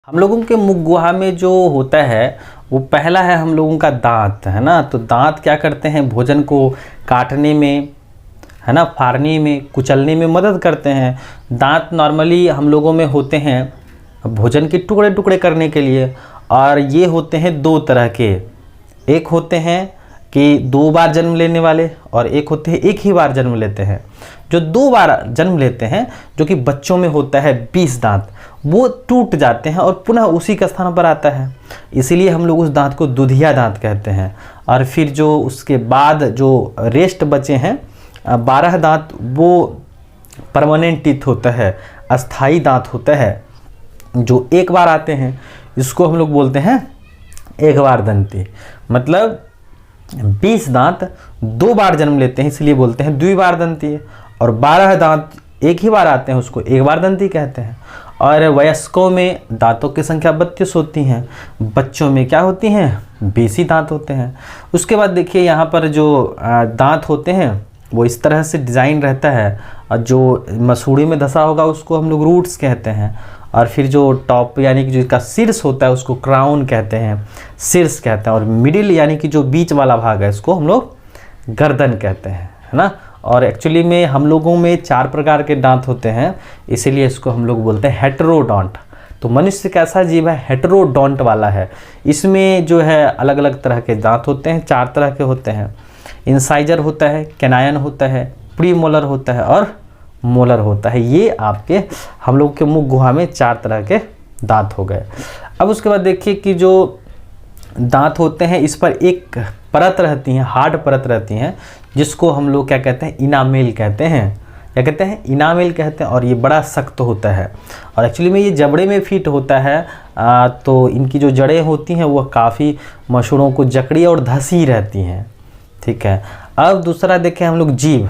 हम लोगों के मुख गुहा में जो होता है वो पहला है हम लोगों का दांत, है ना। तो दांत क्या करते हैं, भोजन को काटने में, है ना, फाड़ने में, कुचलने में मदद करते हैं। दांत नॉर्मली हम लोगों में होते हैं भोजन के टुकड़े टुकड़े करने के लिए, और ये होते हैं दो तरह के। एक होते हैं कि 2 बार जन्म लेने वाले, और एक होते हैं एक ही बार जन्म लेते हैं। जो 2 बार जन्म लेते हैं, जो कि बच्चों में होता है 20 दांत, वो टूट जाते हैं और पुनः उसी का स्थान पर आता है। इसीलिए हम लोग उस दांत को दुधिया दांत कहते हैं। और फिर जो उसके बाद जो रेस्ट बचे हैं 12 दांत, वो परमानेंट टीथ होता है, अस्थाई दांत होता है, जो एक बार आते हैं। इसको हम लोग बोलते हैं एक बार दंती। मतलब 20 दांत 2 बार जन्म लेते हैं, इसलिए बोलते हैं द्विबार दंती। और 12 दांत एक ही बार आते हैं, उसको एक बार दंती कहते हैं। और वयस्कों में दांतों की संख्या 32 होती हैं, बच्चों में क्या होती हैं 20 ही दांत होते हैं। उसके बाद देखिए यहाँ पर जो दांत होते हैं वो इस तरह से डिज़ाइन रहता है, और जो मसूड़ी में धंसा होगा उसको हम लोग रूट्स कहते हैं। और फिर जो टॉप यानी कि जो इसका शीर्ष होता है उसको क्राउन कहते हैं, शीर्ष कहते हैं। और मिडिल यानी कि जो बीच वाला भाग है इसको हम लोग गर्दन कहते हैं, है ना। और एक्चुअली में हम लोगों में 4 प्रकार के दांत होते हैं, इसीलिए इसको हम लोग बोलते हैं हेटेरोडोंट। तो मनुष्य कैसा जीव है, हेटेरोडोंट वाला है। इसमें जो है अलग अलग तरह के दांत होते हैं, 4 तरह के होते हैं। इंसाइजर होता है, कैनायन होता है, प्रीमोलर होता है और मोलर होता है। ये आपके हम लोग के मुख गुहा में 4 तरह के दांत हो गए। अब उसके बाद देखिए कि जो दांत होते हैं इस पर एक परत रहती है, हार्ड परत रहती है, जिसको हम लोग क्या कहते हैं इनामेल कहते हैं। क्या कहते हैं इनामेल कहते हैं। और ये बड़ा सख्त होता है, और एक्चुअली में ये जबड़े में फिट होता है। तो इनकी जो जड़ें होती हैं वो काफ़ी मसूड़ों को जकड़ी और धसी रहती हैं, ठीक है। अब दूसरा देखें हम लोग जीभ।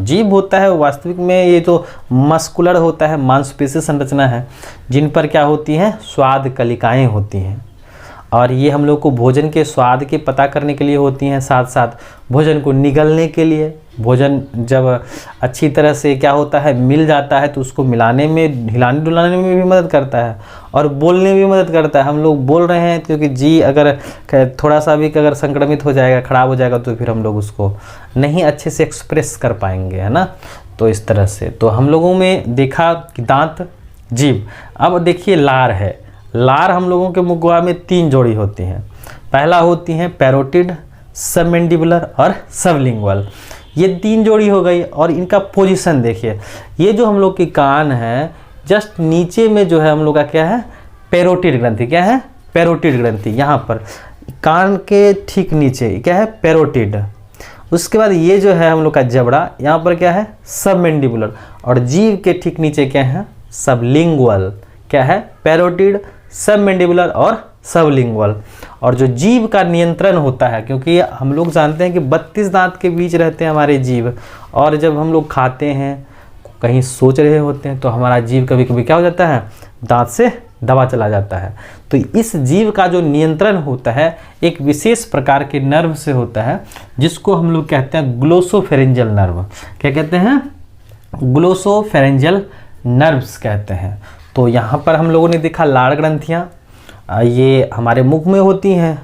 जीभ होता है वास्तविक में ये तो मस्कुलर होता है, मांसपेशी संरचना है, जिन पर क्या होती हैं स्वाद कलिकाएँ होती हैं। और ये हम लोग को भोजन के स्वाद के पता करने के लिए होती हैं, साथ साथ भोजन को निगलने के लिए। भोजन जब अच्छी तरह से क्या होता है मिल जाता है तो उसको मिलाने में, हिलाने डुलाने में भी मदद करता है, और बोलने में भी मदद करता है। हम लोग बोल रहे हैं क्योंकि जी अगर थोड़ा सा भी अगर संक्रमित हो जाएगा, खराब हो जाएगा, तो फिर हम लोग उसको नहीं अच्छे से एक्सप्रेस कर पाएंगे, है ना। तो इस तरह से तो हम लोगों में देखा कि दांत, जीभ। अब देखिए लार है। लार हम लोगों के मुख गुहा में 3 जोड़ी होती हैं। पहला होती हैं पैरोटिड, सबमेंडिबुलर और सबलिंगुअल। ये 3 जोड़ी हो गई। और इनका पोजीशन देखिए, ये जो हम लोग की कान है जस्ट नीचे में जो है हम लोग का क्या है पैरोटिड ग्रंथि। क्या है पैरोटिड ग्रंथि, यहाँ पर कान के ठीक नीचे क्या है पैरोटिड। उसके बाद ये जो है हम लोग का जबड़ा, यहाँ पर क्या है सबमेंडिबुलर। और जीभ के ठीक नीचे क्या है सबलिंगुअल। क्या है पैरोटिड, सबमेंडिबुलर और सबलिंगुअल। और जो जीभ का नियंत्रण होता है, क्योंकि हम लोग जानते हैं कि 32 दांत के बीच रहते हैं हमारे जीभ, और जब हम लोग खाते हैं, कहीं सोच रहे होते हैं, तो हमारा जीभ कभी कभी क्या हो जाता है दांत से दबा चला जाता है। तो इस जीभ का जो नियंत्रण होता है एक विशेष प्रकार के नर्व से होता है, जिसको हम लोग कहते हैं ग्लोसोफेरेंजियल नर्व। क्या कहते हैं ग्लोसोफेरेंजियल नर्व्स कहते हैं। तो यहाँ पर हम लोगों ने देखा लार ग्रंथियाँ, ये हमारे मुख में होती हैं,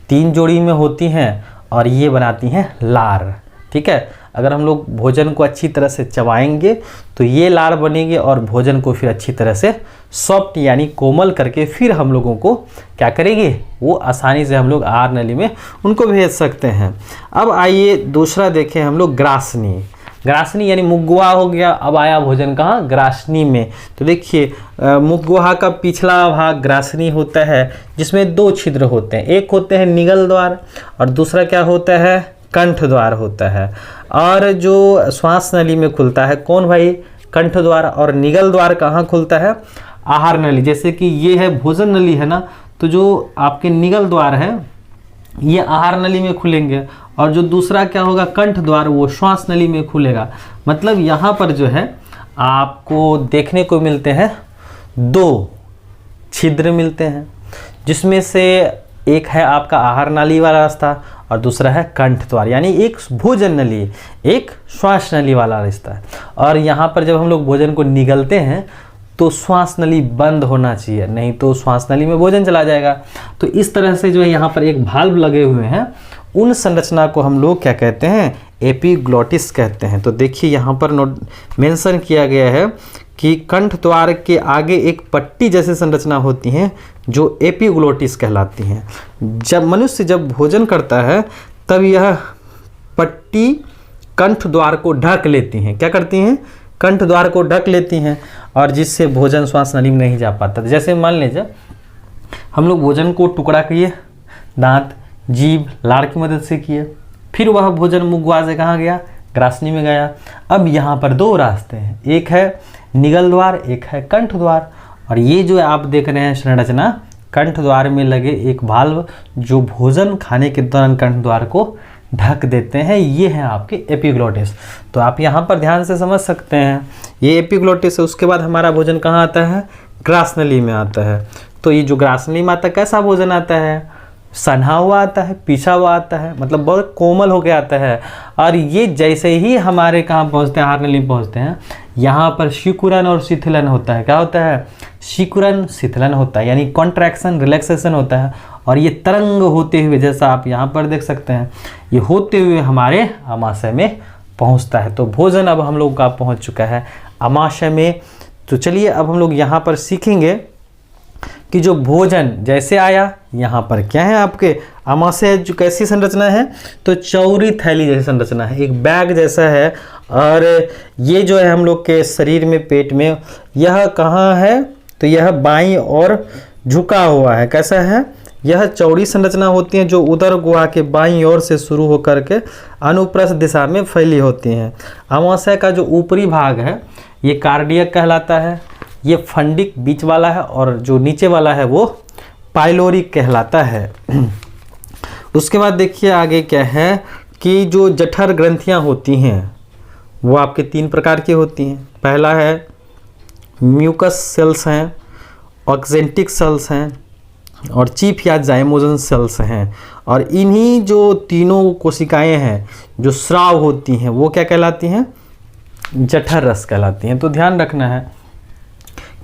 3 जोड़ी में होती हैं, और ये बनाती हैं लार, ठीक है। अगर हम लोग भोजन को अच्छी तरह से चबाएंगे तो ये लार बनेंगे, और भोजन को फिर अच्छी तरह से सॉफ्ट यानी कोमल करके फिर हम लोगों को क्या करेंगे, वो आसानी से हम लोग आहार नली में उनको भेज सकते हैं। अब आइए दूसरा देखें हम लोग ग्रासनी। ग्रासनी यानी मुख गुहा हो गया। अब आया भोजन कहाँ ग्रासनी में। तो देखिए मुख गुहा का पिछला भाग ग्रासनी होता है, जिसमें 2 छिद्र होते हैं। एक होते हैं निगल द्वार, और दूसरा क्या होता है कंठ द्वार होता है। और जो श्वास नली में खुलता है कौन भाई कंठ द्वार, और निगल द्वार कहाँ खुलता है आहार नली। जैसे कि ये है भोजन नली है ना, तो जो आपके निगल द्वार है ये आहार नली में खुलेंगे, और जो दूसरा क्या होगा कंठ द्वार, वो श्वास नली में खुलेगा। मतलब यहाँ पर जो है आपको देखने को मिलते हैं 2 छिद्र मिलते हैं, जिसमें से एक है आपका आहार नाली वाला रास्ता, और दूसरा है कंठ द्वार, यानी एक भोजन नली, एक श्वास नली वाला रास्ता है। और यहाँ पर जब हम लोग भोजन को निगलते हैं तो श्वास नली बंद होना चाहिए, नहीं तो श्वास नली में भोजन चला जाएगा। तो इस तरह से जो है यहाँ पर एक वाल्व लगे हुए हैं, उन संरचना को हम लोग क्या कहते हैं, एपिग्लोटिस कहते हैं। तो देखिए यहाँ पर नोट मेंशन किया गया है कि कंठ द्वार के आगे एक पट्टी जैसी संरचना होती हैं जो एपिग्लोटिस कहलाती हैं। जब मनुष्य जब भोजन करता है तब यह पट्टी कंठ द्वार को ढक लेती हैं। क्या करती हैं, कंठ द्वार को ढक लेती हैं, और जिससे भोजन श्वास नली में नहीं जा पाता। जैसे मान लीजिए हम लोग भोजन को टुकड़ा किए, दांत, जीभ, लार की मदद से किए, फिर वह भोजन मुखद्वार से कहाँ गया, ग्रासनी में गया। अब यहाँ पर दो रास्ते हैं, एक है निगल द्वार, एक है कंठ द्वार। और ये जो आप देख रहे हैं संरचना, कंठ द्वार में लगे एक वाल्व जो भोजन खाने के दौरान कंठ द्वार को ढक देते हैं, ये है आपके एपिग्लोटिस। तो आप यहाँ पर ध्यान से समझ सकते हैं, ये एपिग्लोटिस है। उसके बाद हमारा भोजन कहाँ आता है, ग्रासनली में आता है। तो ये जो ग्रासनली में आता है, कैसा भोजन आता है, सन्हा हुआ आता है, पिसा हुआ आता है, मतलब बहुत कोमल होके आता है। और ये जैसे ही हमारे कहाँ पहुँचते हैं, आहार नली में पहुँचते हैं, यहाँ पर सिकुड़न और शिथिलन होता है। क्या होता है, सिकुड़न शिथिलन होता है, यानी कॉन्ट्रैक्शन रिलैक्सेशन होता है। और ये तरंग होते हुए, जैसा आप यहाँ पर देख सकते हैं, ये होते हुए हमारे आमाशय में पहुँचता है। तो भोजन अब हम लोग का पहुँच चुका है आमाशय में। तो चलिए अब हम लोग यहाँ पर सीखेंगे कि जो भोजन जैसे आया, यहाँ पर क्या है आपके आमाशय, जो कैसी संरचना है, तो चौड़ी थैली जैसी संरचना है, एक बैग जैसा है। और ये जो है हम लोग के शरीर में, पेट में, यह कहाँ है, तो यह बाईं ओर झुका हुआ है। कैसा है, यह चौड़ी संरचना होती है जो उदर गुहा के बाईं ओर से शुरू होकर के अनुप्रस्थ दिशा में फैली होती हैं। आमाशय का जो ऊपरी भाग है ये कार्डियक कहलाता है, ये फंडिक बीच वाला है, और जो नीचे वाला है वो पाइलोरिक कहलाता है। उसके बाद देखिए आगे क्या है कि जो जठर ग्रंथियां होती हैं वो आपके 3 प्रकार की होती हैं। पहला है म्यूकस सेल्स हैं, ऑक्जेंटिक सेल्स हैं, और चीफ या जाइमोजन सेल्स हैं। और इन्हीं जो तीनों कोशिकाएं हैं जो स्राव होती हैं वो क्या कहलाती हैं, जठर रस कहलाती हैं। तो ध्यान रखना है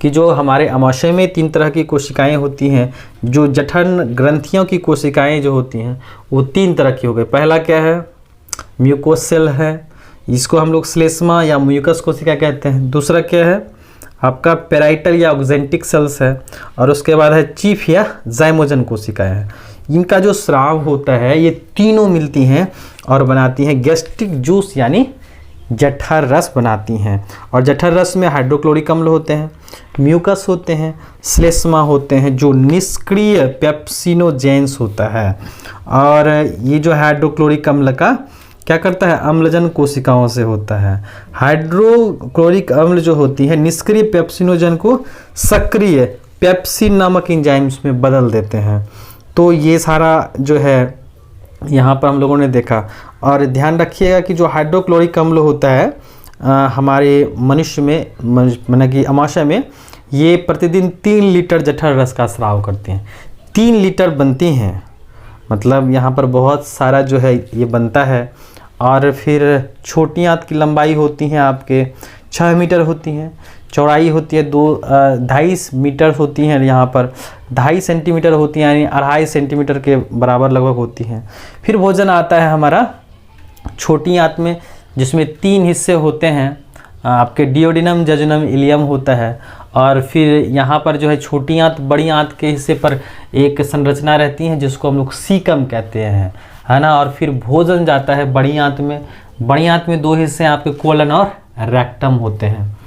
कि जो हमारे आमाशय में 3 तरह की कोशिकाएं होती हैं, जो जठर ग्रंथियों की कोशिकाएं जो होती हैं वो 3 तरह की हो गई। पहला क्या है, म्यूकोस सेल है, इसको हम लोग श्लेष्मा या म्यूकस कोशिका कहते हैं। दूसरा क्या है आपका पेराइटल या ऑक्जेंटिक सेल्स है, और उसके बाद है चीफ या जाइमोजन कोशिकाएं हैं। इनका जो स्राव होता है ये तीनों मिलती हैं और बनाती हैं गैस्ट्रिक जूस यानी जठर रस बनाती हैं। और जठर रस में हाइड्रोक्लोरिक अम्ल होते हैं, म्यूकस होते हैं, श्लेष्मा होते हैं जो निष्क्रिय पेप्सिनोजेंस होता है। और ये जो हाइड्रोक्लोरिक अम्ल का क्या करता है, अम्लजन कोशिकाओं से होता है। हाइड्रोक्लोरिक अम्ल जो होती है निष्क्रिय पेप्सिनोजन को सक्रिय पेप्सिन नामक एंजाइम्स में बदल देते हैं। तो ये सारा जो है यहाँ पर हम लोगों ने देखा। और ध्यान रखिएगा कि जो हाइड्रोक्लोरिक अम्ल होता है हमारे मनुष्य में, माना कि आमाशय में, ये प्रतिदिन 3 लीटर जठर रस का स्राव करते हैं। 3 लीटर बनती हैं, मतलब यहाँ पर बहुत सारा जो है ये बनता है। और फिर छोटी आंत की लंबाई होती हैं आपके 6 मीटर होती हैं, चौड़ाई होती है 2.5 मीटर होती हैं, यहाँ पर 2.5 सेंटीमीटर होती हैं, यानी 2.5 सेंटीमीटर के बराबर लगभग होती हैं। फिर भोजन आता है हमारा छोटी आंत में, जिसमें 3 हिस्से होते हैं, आपके डियोडिनम, जजुनम, इलियम होता है। और फिर यहाँ पर जो है छोटी आंत बड़ी आंत के हिस्से पर एक संरचना रहती है जिसको हम लोग सीकम कहते हैं, है ना। और फिर भोजन जाता है बड़ी आंत में। बड़ी आंत में 2 हिस्से आपके कोलन और रेक्टम होते हैं।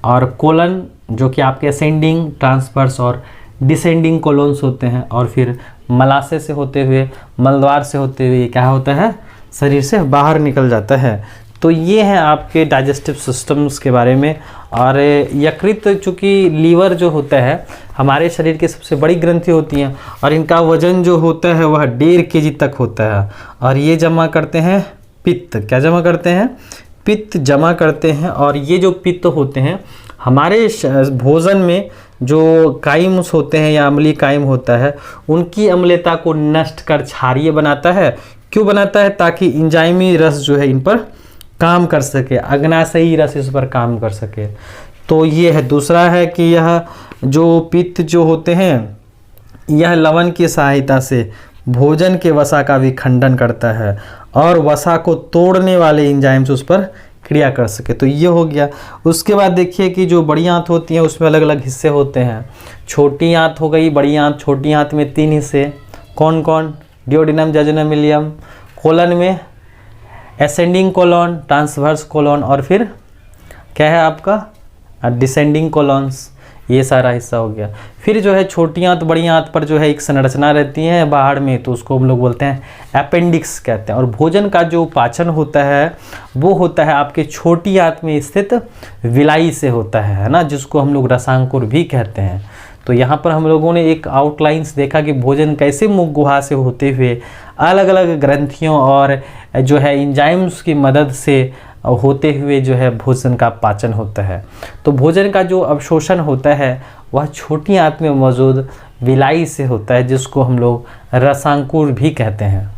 और कोलन जो कि आपके असेंडिंग, ट्रांसवर्स और डिसेंडिंग कोलोन्स होते हैं। और फिर मलाशय से होते हुए, मलद्वार से होते हुए क्या होता है, शरीर से बाहर निकल जाता है। तो ये हैं आपके डाइजेस्टिव सिस्टम्स के बारे में। और यकृत, चूँकि लीवर जो होता है हमारे शरीर की सबसे बड़ी ग्रंथि होती हैं, और इनका वजन जो होता है वह 1.5 kg तक होता है। और ये जमा करते हैं पित्त। क्या जमा करते हैं, पित्त जमा करते हैं। और ये जो पित्त होते हैं हमारे भोजन में जो काइम्स होते हैं या अम्लीय काइम होता है, उनकी अम्लता को नष्ट कर क्षारीय बनाता है। क्यों बनाता है, ताकि एंजाइमी रस जो है इन पर काम कर सके, अग्नाशयी रस इस पर काम कर सके। तो ये है। दूसरा है कि यह जो पित्त जो होते हैं, यह लवण की सहायता से भोजन के वसा का भी खंडन करता है और वसा को तोड़ने वाले एंजाइम्स उस पर क्रिया कर सके। तो ये हो गया। उसके बाद देखिए कि जो बड़ी आंत होती है उसमें अलग अलग हिस्से होते हैं। छोटी आंत हो गई, बड़ी आंत। छोटी आंत में 3 हिस्से, कौन कौन? Duodenum, jejunum, ileum. कोलन में असेंडिंग कोलन, ट्रांसवर्स कोलन और फिर क्या है आपका डिसेंडिंग कोलॉन्स। ये सारा हिस्सा हो गया। फिर जो है छोटी आंत बड़ी आंत पर जो है एक संरचना रहती है बाहर में, तो उसको हम लोग बोलते हैं अपेंडिक्स कहते हैं। और भोजन का जो पाचन होता है वो होता है आपके छोटी आंत में स्थित विलाई से होता है ना, जिसको हम लोग रसांकुर भी कहते हैं। तो यहाँ पर हम लोगों ने एक आउटलाइंस देखा कि भोजन कैसे मुख गुहा से होते हुए अलग अलग ग्रंथियों और जो है एंजाइम्स की मदद से होते हुए जो है भोजन का पाचन होता है। तो भोजन का जो अवशोषण होता है वह छोटी आंत में मौजूद विलाई से होता है, जिसको हम लोग रसांकुर भी कहते हैं।